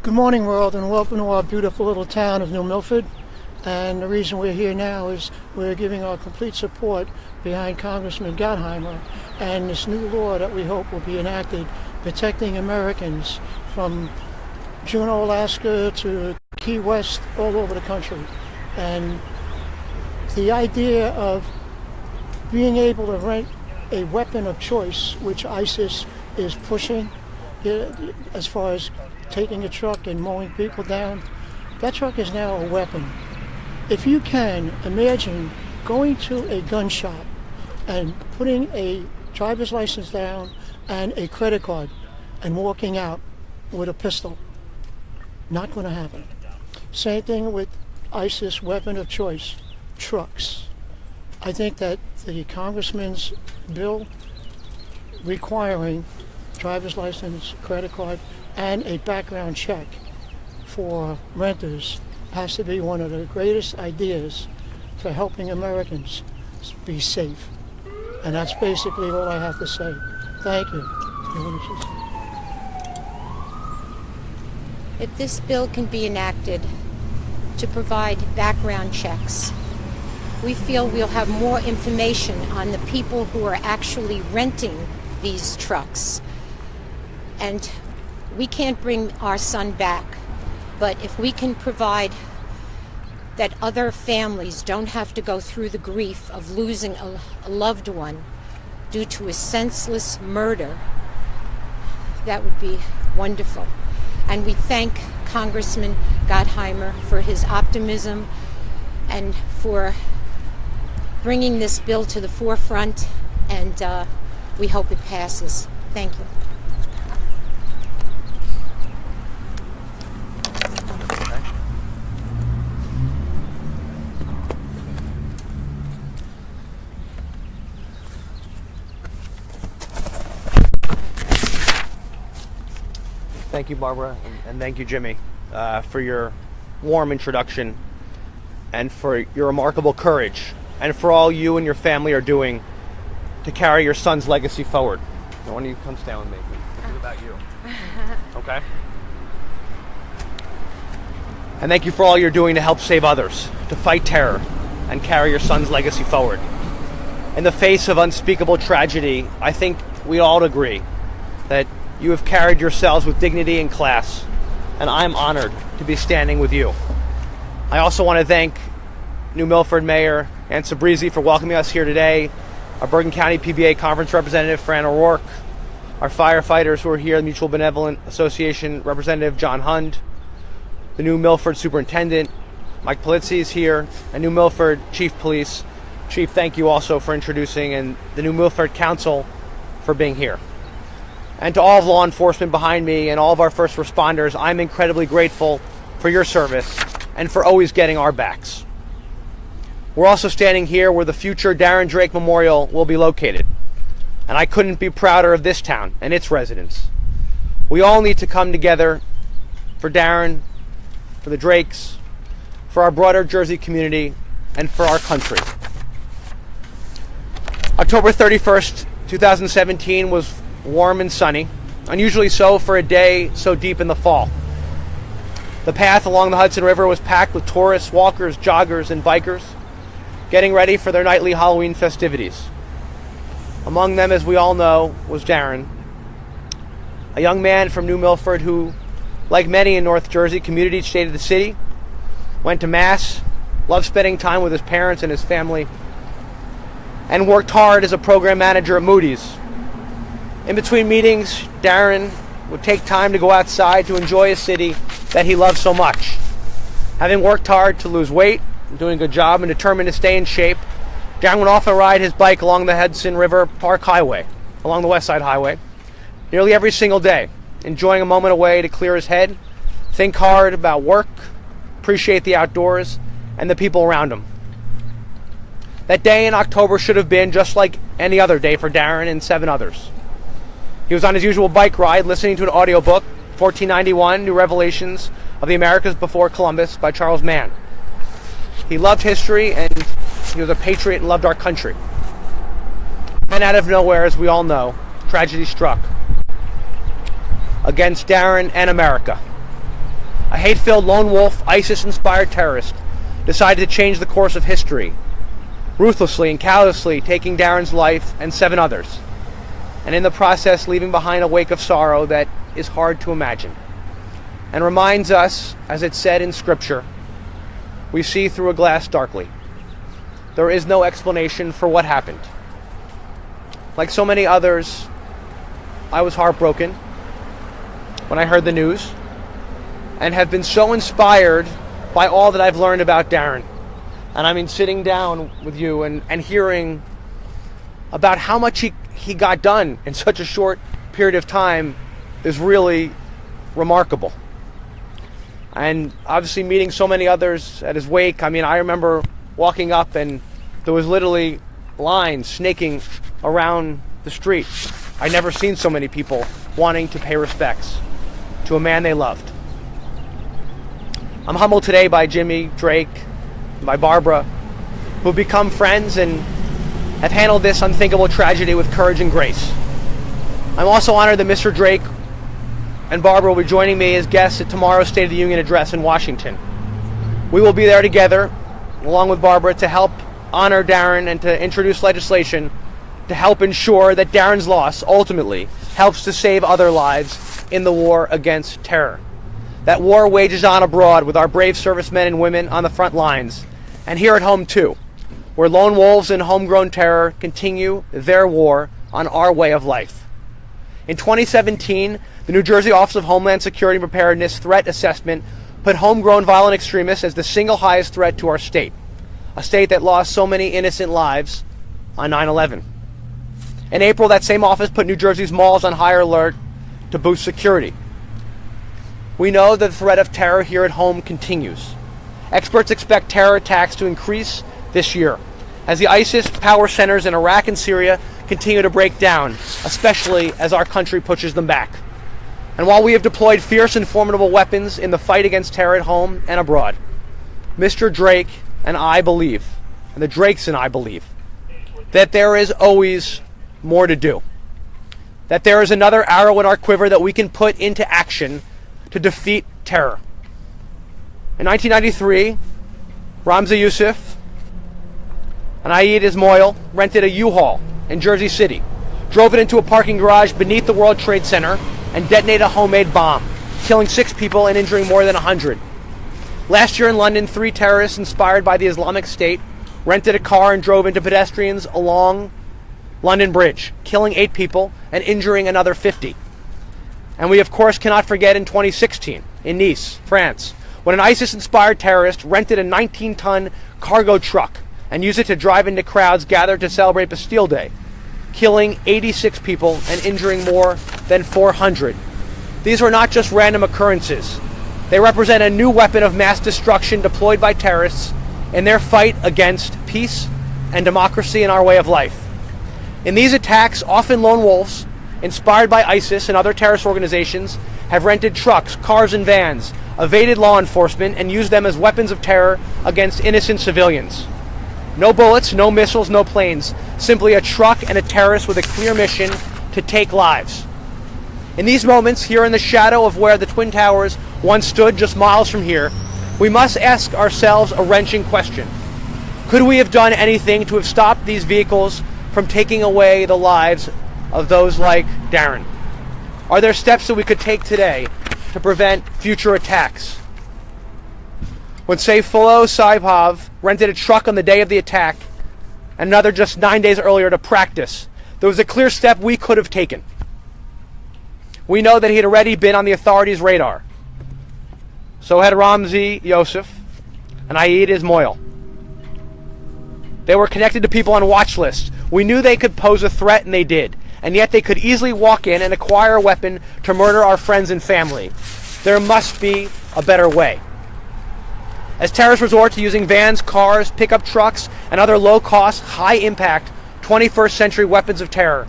Good morning, world, and welcome to our beautiful little town of New Milford. And the reason we're here now is we're giving our complete support behind Congressman Gottheimer and this new law that we hope will be enacted protecting Americans from Juneau, Alaska to Key West, all over the country. And the idea of being able to rent a weapon of choice, which ISIS is pushing as far as taking a truck and mowing people down, that truck is now a weapon. If you can imagine going to a gun shop and putting a driver's license down and a credit card and walking out with a pistol, not going to happen. Same thing with ISIS weapon of choice, trucks. I think that the congressman's bill requiring driver's license, credit card, and a background check for renters has to be one of the greatest ideas for helping Americans be safe. And that's basically all I have to say. Thank you. If this bill can be enacted to provide background checks, we feel we'll have more information on the people who are actually renting these trucks. And we can't bring our son back, but if we can provide that other families don't have to go through the grief of losing a loved one due to a senseless murder, that would be wonderful. And we thank Congressman Gottheimer for his optimism and for bringing this bill to the forefront, and we hope it passes. Thank you. Thank you, Barbara, and thank you, Jimmy, for your warm introduction and for your remarkable courage and for all you and your family are doing to carry your son's legacy forward. Now, when you come stand with me, think about you. Okay? And thank you for all you're doing to help save others, to fight terror, and carry your son's legacy forward. In the face of unspeakable tragedy, I think we all agree that you have carried yourselves with dignity and class, and I'm honored to be standing with you. I also want to thank New Milford Mayor Ann Sabrizi for welcoming us here today, our Bergen County PBA Conference Representative Fran O'Rourke, our firefighters who are here, the Mutual Benevolent Association Representative John Hund, the New Milford Superintendent Mike Polizzi is here, and New Milford Chief Police. Chief, thank you also for introducing, and the New Milford Council for being here. And to all of law enforcement behind me and all of our first responders, I'm incredibly grateful for your service and for always getting our backs. We're also standing here where the future Darren Drake Memorial will be located. And I couldn't be prouder of this town and its residents. We all need to come together for Darren, for the Drakes, for our broader Jersey community, and for our country. October 31st, 2017 was warm and sunny, unusually so for a day so deep in the fall. The path along the Hudson River was packed with tourists, walkers, joggers, and bikers getting ready for their nightly Halloween festivities. Among them, as we all know, was Darren, a young man from New Milford who, like many in North Jersey, commuted each day to the city, went to Mass, loved spending time with his parents and his family, and worked hard as a program manager at Moody's. In between meetings, Darren would take time to go outside to enjoy a city that he loved so much. Having worked hard to lose weight, doing a good job, and determined to stay in shape, Darren would often ride his bike along the Hudson River Park Highway, along the West Side Highway, nearly every single day, enjoying a moment away to clear his head, think hard about work, appreciate the outdoors, and the people around him. That day in October should have been just like any other day for Darren and 7 others. He was on his usual bike ride, listening to an audiobook, 1491, New Revelations of the Americas Before Columbus by Charles Mann. He loved history, and he was a patriot and loved our country. Then out of nowhere, as we all know, tragedy struck against Darren and America. a hate-filled lone wolf, ISIS-inspired terrorist, decided to change the course of history, ruthlessly and callously taking Darren's life and 7 others, and in the process leaving behind a wake of sorrow that is hard to imagine, and reminds us, as it's said in Scripture, we see through a glass darkly. There is no explanation for what happened. Like so many others, I was heartbroken when I heard the news, and have been so inspired by all that I've learned about Darren. And I mean, sitting down with you and hearing about how much he got done in such a short period of time is really remarkable. And obviously meeting so many others at his wake. I mean, I remember walking up and there was literally lines snaking around the street. I'd never seen so many people wanting to pay respects to a man they loved. I'm humbled today by Jimmy, Drake, by Barbara, who've become friends and have handled this unthinkable tragedy with courage and grace. I'm also honored that Mr. Drake and Barbara will be joining me as guests at tomorrow's State of the Union address in Washington. We will be there together, along with Barbara, to help honor Darren and to introduce legislation to help ensure that Darren's loss ultimately helps to save other lives in the war against terror. That war wages on abroad with our brave servicemen and women on the front lines, and here at home too, where lone wolves and homegrown terror continue their war on our way of life. In 2017, the New Jersey Office of Homeland Security and Preparedness Threat Assessment put homegrown violent extremists as the single highest threat to our state, a state that lost so many innocent lives on 9/11. In April, that same office put New Jersey's malls on high alert to boost security. We know that the threat of terror here at home continues. Experts expect terror attacks to increase this year as the ISIS power centers in Iraq and Syria continue to break down, especially as our country pushes them back. And while we have deployed fierce and formidable weapons in the fight against terror at home and abroad, Mr. Drake and I believe, and the Drakes and I believe, that there is always more to do. That there is another arrow in our quiver that we can put into action to defeat terror. In 1993, Ramzi Youssef and Aid Ismail rented a U-Haul in Jersey City, drove it into a parking garage beneath the World Trade Center, and detonated a homemade bomb, killing 6 people and injuring more than 100. Last year in London, 3 terrorists inspired by the Islamic State rented a car and drove into pedestrians along London Bridge, killing 8 people and injuring another 50. And we, of course, cannot forget in 2016, in Nice, France, when an ISIS-inspired terrorist rented a 19-ton cargo truck and used it to drive into crowds gathered to celebrate Bastille Day, killing 86 people and injuring more than 400. These were not just random occurrences. They represent a new weapon of mass destruction deployed by terrorists in their fight against peace and democracy in our way of life. In these attacks, often lone wolves, inspired by ISIS and other terrorist organizations, have rented trucks, cars, and vans, evaded law enforcement, and used them as weapons of terror against innocent civilians. No bullets, no missiles, no planes, simply a truck and a terrorist with a clear mission to take lives. In these moments, here in the shadow of where the Twin Towers once stood just miles from here, we must ask ourselves a wrenching question. Could we have done anything to have stopped these vehicles from taking away the lives of those like Darren? Are there steps that we could take today to prevent future attacks? When Sayfullo Saipov rented a truck on the day of the attack and another just 9 days earlier to practice, there was a clear step we could have taken. We know that he had already been on the authorities' radar. So had Ramzi Youssef and Aid Ismail. They were connected to people on watch lists. We knew they could pose a threat, and they did. And yet they could easily walk in and acquire a weapon to murder our friends and family. There must be a better way. As terrorists resort to using vans, cars, pickup trucks, and other low-cost, high-impact 21st century weapons of terror,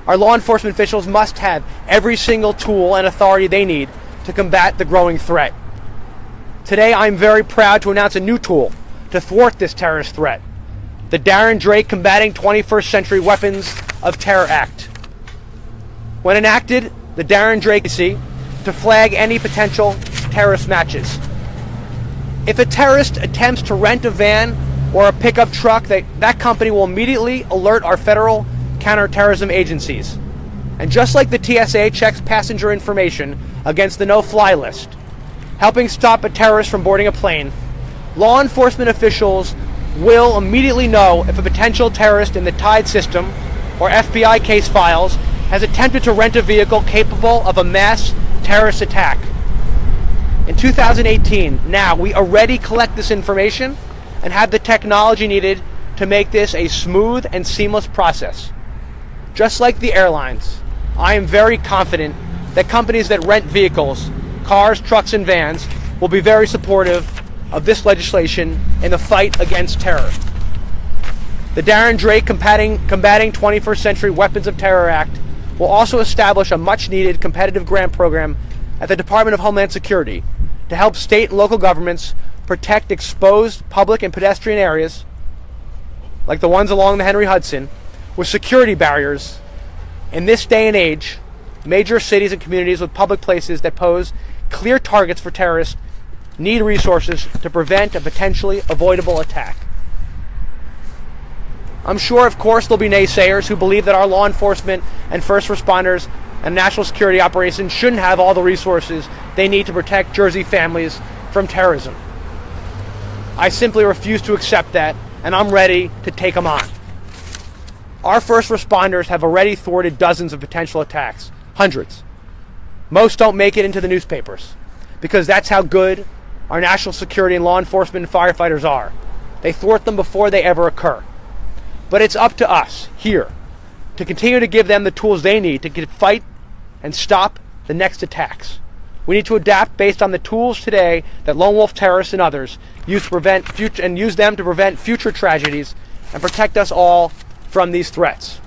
our law enforcement officials must have every single tool and authority they need to combat the growing threat. Today, I'm very proud to announce a new tool to thwart this terrorist threat: the Darren Drake Combating 21st Century Weapons of Terror Act. When enacted, the Darren Drake to flag any potential terrorist matches. If a terrorist attempts to rent a van or a pickup truck, that company will immediately alert our federal counterterrorism agencies. And just like the TSA checks passenger information against the no-fly list, helping stop a terrorist from boarding a plane, law enforcement officials will immediately know if a potential terrorist in the Tide system or FBI case files has attempted to rent a vehicle capable of a mass terrorist attack. In 2018, now, we already collect this information and have the technology needed to make this a smooth and seamless process. Just like the airlines, I am very confident that companies that rent vehicles, cars, trucks, and vans will be very supportive of this legislation in the fight against terror. The Darren Drake Combating 21st Century Weapons of Terror Act will also establish a much-needed competitive grant program at the Department of Homeland Security to help state and local governments protect exposed public and pedestrian areas, like the ones along the Henry Hudson, with security barriers. In this day and age, major cities and communities with public places that pose clear targets for terrorists need resources to prevent a potentially avoidable attack. I'm sure, of course, there'll be naysayers who believe that our law enforcement and first responders and national security operations shouldn't have all the resources they need to protect Jersey families from terrorism. I simply refuse to accept that, and I'm ready to take them on. Our first responders have already thwarted dozens of potential attacks, hundreds. Most don't make it into the newspapers, because that's how good our national security and law enforcement and firefighters are. They thwart them before they ever occur. But it's up to us, here, to continue to give them the tools they need to fight and stop the next attacks. We need to adapt based on the tools today that lone wolf terrorists and others use to prevent future tragedies and protect us all from these threats.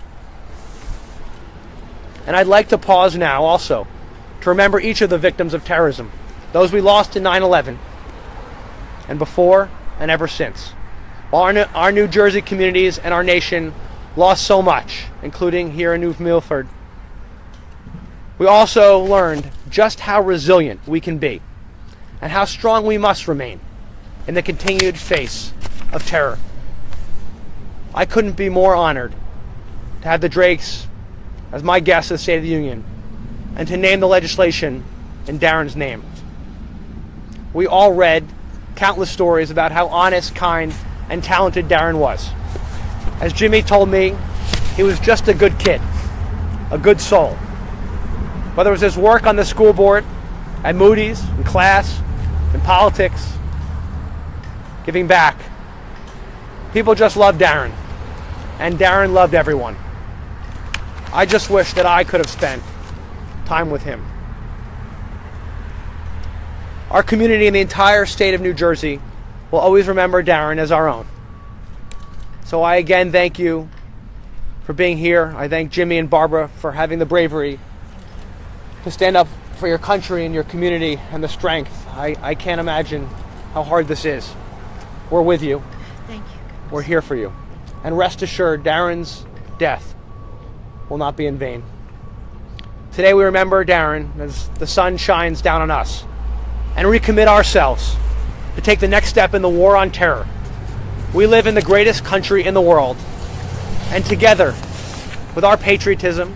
And I'd like to pause now also to remember each of the victims of terrorism, those we lost in 9/11, and before and ever since. While our New Jersey communities and our nation lost so much, including here in New Milford, we also learned just how resilient we can be and how strong we must remain in the continued face of terror. I couldn't be more honored to have the Drakes as my guests at the State of the Union and to name the legislation in Darren's name. We all read countless stories about how honest, kind, and talented Darren was. As Jimmy told me, he was just a good kid, a good soul. Whether it was his work on the school board, at Moody's, in class, in politics, giving back, people just loved Darren, and Darren loved everyone. I just wish that I could have spent time with him. Our community and the entire state of New Jersey will always remember Darren as our own. So I again thank you for being here. I thank Jimmy and Barbara for having the bravery to stand up for your country and your community and the strength. I can't imagine how hard this is. We're with you. Thank you. We're here for you. And rest assured, Darren's death will not be in vain. Today we remember Darren as the sun shines down on us and recommit ourselves to take the next step in the war on terror. We live in the greatest country in the world, and together, with our patriotism